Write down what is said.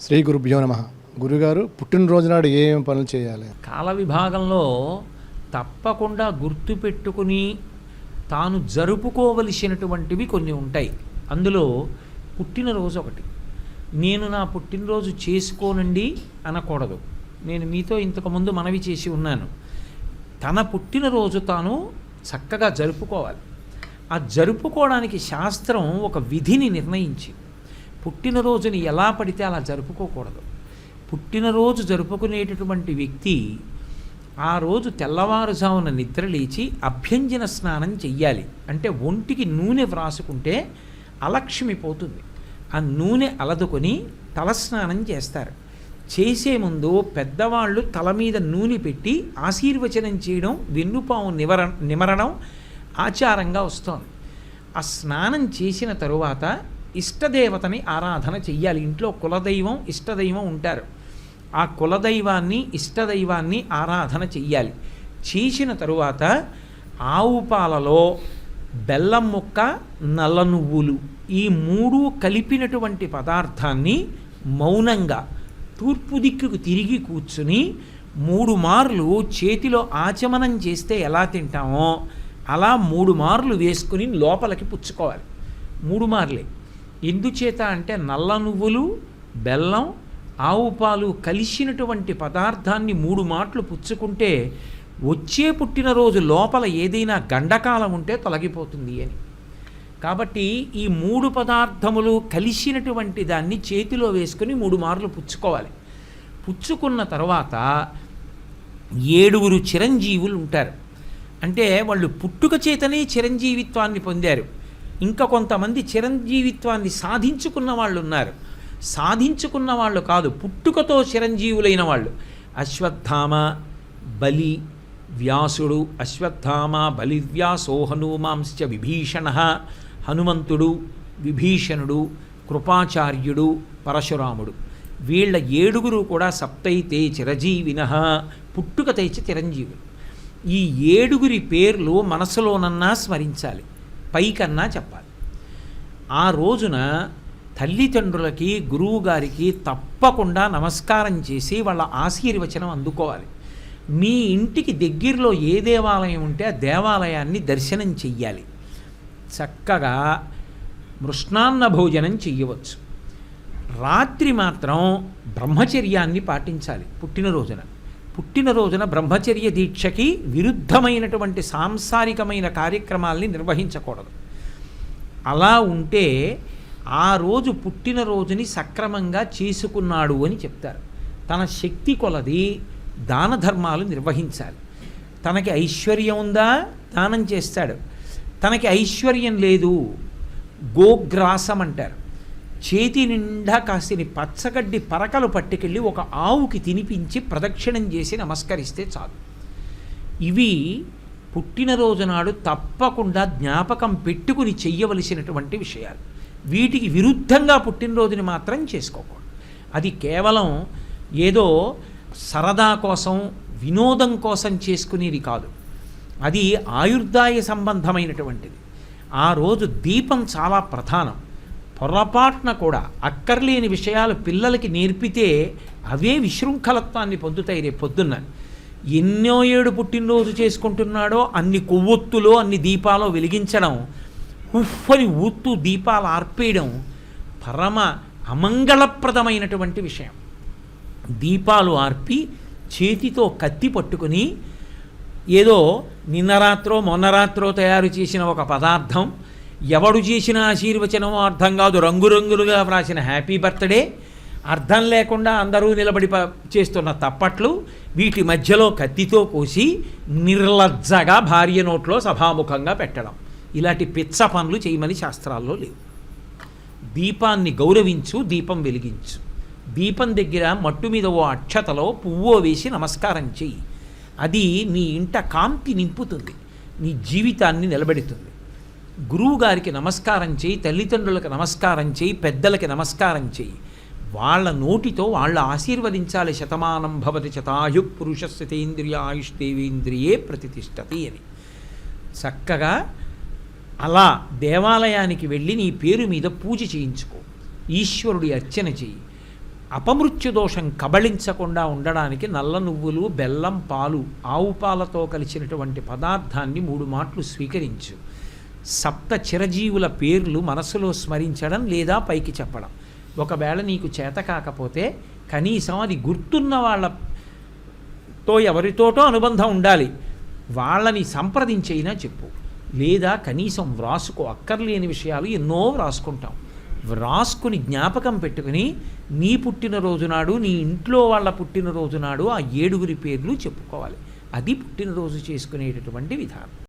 శ్రీ గురుభ్యో నమః. గురుగారు పుట్టినరోజు నాడు ఏమేమి పనులు చేయాలి? కాల విభాగంలో తప్పకుండా గుర్తుపెట్టుకుని తాను జరుపుకోవలసినటువంటివి కొన్ని ఉంటాయి. అందులో పుట్టినరోజు ఒకటి. నేను నా పుట్టినరోజు చేసుకోనండి అనకూడదు. నేను మీతో ఇంతకుముందు మనవి చేసి ఉన్నాను. తన పుట్టినరోజు తాను చక్కగా జరుపుకోవాలి. ఆ జరుపుకోవడానికి శాస్త్రం ఒక విధిని నిర్ణయించి, పుట్టినరోజుని ఎలా పడితే అలా జరుపుకోకూడదు. పుట్టినరోజు జరుపుకునేటటువంటి వ్యక్తి ఆ రోజు తెల్లవారుజామున నిద్ర లేచి అభ్యంజన స్నానం చెయ్యాలి. అంటే ఒంటికి నూనె వ్రాసుకుంటే అలక్ష్మి పోతుంది. ఆ నూనె అలదుకొని తలస్నానం చేస్తారు. చేసే ముందు పెద్దవాళ్ళు తల మీద నూనె పెట్టి ఆశీర్వచనం చేయడం, వెన్నుపాము నిమరణం ఆచారంగా వస్తోంది. ఆ స్నానం చేసిన తరువాత ఇష్టదేవతని ఆరాధన చెయ్యాలి. ఇంట్లో కులదైవం ఇష్టదైవం ఉంటారు. ఆ కులదైవాన్ని ఇష్టదైవాన్ని ఆరాధన చెయ్యాలి. చేసిన తరువాత ఆవు పాలలో బెల్లం ముక్క, నల్ల నువ్వులు ఈ మూడు కలిపినటువంటి పదార్థాన్ని మౌనంగా తూర్పు దిక్కుకు తిరిగి కూర్చుని 3 మార్లు చేతిలో ఆచమనం చేస్తే ఎలా తింటామో అలా 3 మార్లు వేసుకుని లోపలికి పుచ్చుకోవాలి. 3 మార్లే. ఎందుచేత అంటే నల్ల నువ్వులు, బెల్లం, ఆవు పాలు కలిసినటువంటి పదార్థాన్ని 3 మాటలు పుచ్చుకుంటే వచ్చే పుట్టినరోజు లోపల ఏదైనా గండకాలం ఉంటే తొలగిపోతుంది అని. కాబట్టి ఈ 3 పదార్థములు కలిసినటువంటి దాన్ని చేతిలో వేసుకుని 3 మార్లు పుచ్చుకోవాలి. పుచ్చుకున్న తర్వాత 7 చిరంజీవులు ఉంటారు. అంటే వాళ్ళు పుట్టుక చేతనే చిరంజీవిత్వాన్ని పొందారు. ఇంకా కొంతమంది చిరంజీవిత్వాన్ని సాధించుకున్న వాళ్ళు ఉన్నారు. సాధించుకున్న వాళ్ళు కాదు, పుట్టుకతో చిరంజీవులైన వాళ్ళు. అశ్వత్థామ, బలి, వ్యాసుడు. అశ్వత్థామ, బలి, వ్యాసో హనుమాంశ్చ విభీషణ. హనుమంతుడు, విభీషణుడు, కృపాచార్యుడు, పరశురాముడు. వీళ్ళ 7 కూడా సప్తైతే చిరజీవినః, పుట్టుకతైచి చిరంజీవులు. ఈ 7 పేర్లు మనసులోనన్నా స్మరించాలి, పైకన్నా చెప్పాలి. ఆ రోజున తల్లిదండ్రులకి, గురువుగారికి తప్పకుండా నమస్కారం చేసి వాళ్ళ ఆశీర్వచనం అందుకోవాలి. మీ ఇంటికి దగ్గరలో ఏ దేవాలయం ఉంటే ఆ దేవాలయాన్ని దర్శనం చెయ్యాలి. చక్కగా మృష్ణాన్న భోజనం చెయ్యవచ్చు. రాత్రి మాత్రం బ్రహ్మచర్యాన్ని పాటించాలి. పుట్టినరోజున బ్రహ్మచర్య దీక్షకి విరుద్ధమైనటువంటి సాంసారికమైన కార్యక్రమాల్ని నిర్వహించకూడదు. అలా ఉంటే ఆ రోజు పుట్టినరోజుని సక్రమంగా చేసుకున్నాడు అని చెప్తారు. తన శక్తి కొలది దాన ధర్మాలు నిర్వహించాలి. తనకి ఐశ్వర్యం ఉందా, దానం చేస్తాడు. తనకి ఐశ్వర్యం లేదు, గోగ్రాసం అంటారు. చేతి నిండా కాసిని పచ్చగడ్డి పరకలు పట్టుకెళ్ళి ఒక ఆవుకి తినిపించి ప్రదక్షిణం చేసి నమస్కరిస్తే చాలు. ఇవి పుట్టినరోజు నాడు తప్పకుండా జ్ఞాపకం పెట్టుకుని చెయ్యవలసినటువంటి విషయాలు. వీటికి విరుద్ధంగా పుట్టినరోజుని మాత్రం చేసుకోకూడదు. అది కేవలం ఏదో సరదా కోసం, వినోదం కోసం చేసుకునేది కాదు. అది ఆయుర్దాయ సంబంధమైనటువంటిది. ఆ రోజు దీపం చాలా ప్రధానం. పొరపాటున కూడా అక్కర్లేని విషయాలు పిల్లలకి నేర్పితే అవే విశృంఖలత్వాన్ని పొందుతాయి. రేపు పొద్దున్న ఎన్నో 7 పుట్టినరోజు చేసుకుంటున్నాడో అన్ని కొవ్వొత్తులో, అన్ని దీపాలు వెలిగించడం, ఉఫ్ఫని ఊత్తు దీపాలు ఆర్పేయడం పరమ అమంగళప్రదమైనటువంటి విషయం. దీపాలు ఆర్పి చేతితో కత్తి పట్టుకుని ఏదో నిన్న రాత్రో మొన్న రాత్రో తయారు చేసిన ఒక పదార్థం, ఎవడు చేసిన ఆశీర్వచనమో అర్థం కాదు, రంగురంగులుగా వ్రాసిన హ్యాపీ బర్త్డే, అర్థం లేకుండా అందరూ నిలబడి చేస్తున్న తప్పట్లు, వీటి మధ్యలో కత్తితో కోసి నిర్లజ్జగా భార్య నోట్లో సభాముఖంగా పెట్టడం, ఇలాంటి పిచ్చ పనులు చేయమని శాస్త్రాల్లో లేవు. దీపాన్ని గౌరవించు, దీపం వెలిగించు. దీపం దగ్గర మట్టు మీద ఓ అక్షతలో పువ్వో వేసి నమస్కారం చెయ్యి. అది నీ ఇంట కాంతి నింపుతుంది, నీ జీవితాన్ని నిలబెడుతుంది. గురువుగారికి నమస్కారం చేయి, తల్లిదండ్రులకు నమస్కారం చేయి, పెద్దలకి నమస్కారం చేయి. వాళ్ళ నోటితో వాళ్ళు ఆశీర్వదించాలి. శతమానం భవతి శతాయు పురుషస్యతేంద్రియ ఆయుష్దేవేంద్రియే ప్రతిష్టతి అని. చక్కగా అలా దేవాలయానికి వెళ్ళి నీ పేరు మీద పూజ చేయించుకో, ఈశ్వరుడి అర్చన చెయ్యి. అపమృత్యు దోషం కబళించకుండా ఉండడానికి నల్ల నువ్వులు, బెల్లం, పాలు, ఆవు పాలతో కలిసినటువంటి పదార్థాన్ని 3 మాటలు స్వీకరించు. సప్త చిరజీవుల పేర్లు మనసులో స్మరించడం లేదా పైకి చెప్పడం. ఒకవేళ నీకు చేత కాకపోతే కనీసం అది గుర్తున్న వాళ్ళతో ఎవరితోటో అనుబంధం ఉండాలి, వాళ్ళని సంప్రదించైనా చెప్పు. లేదా కనీసం వ్రాసుకో. అక్కర్లేని విషయాలు ఎన్నో వ్రాసుకుంటాం. వ్రాసుకుని జ్ఞాపకం పెట్టుకుని నీ పుట్టినరోజు నాడు, నీ ఇంట్లో వాళ్ళ పుట్టినరోజు నాడు ఆ 7 పేర్లు చెప్పుకోవాలి. అది పుట్టినరోజు చేసుకునేటటువంటి విధానం.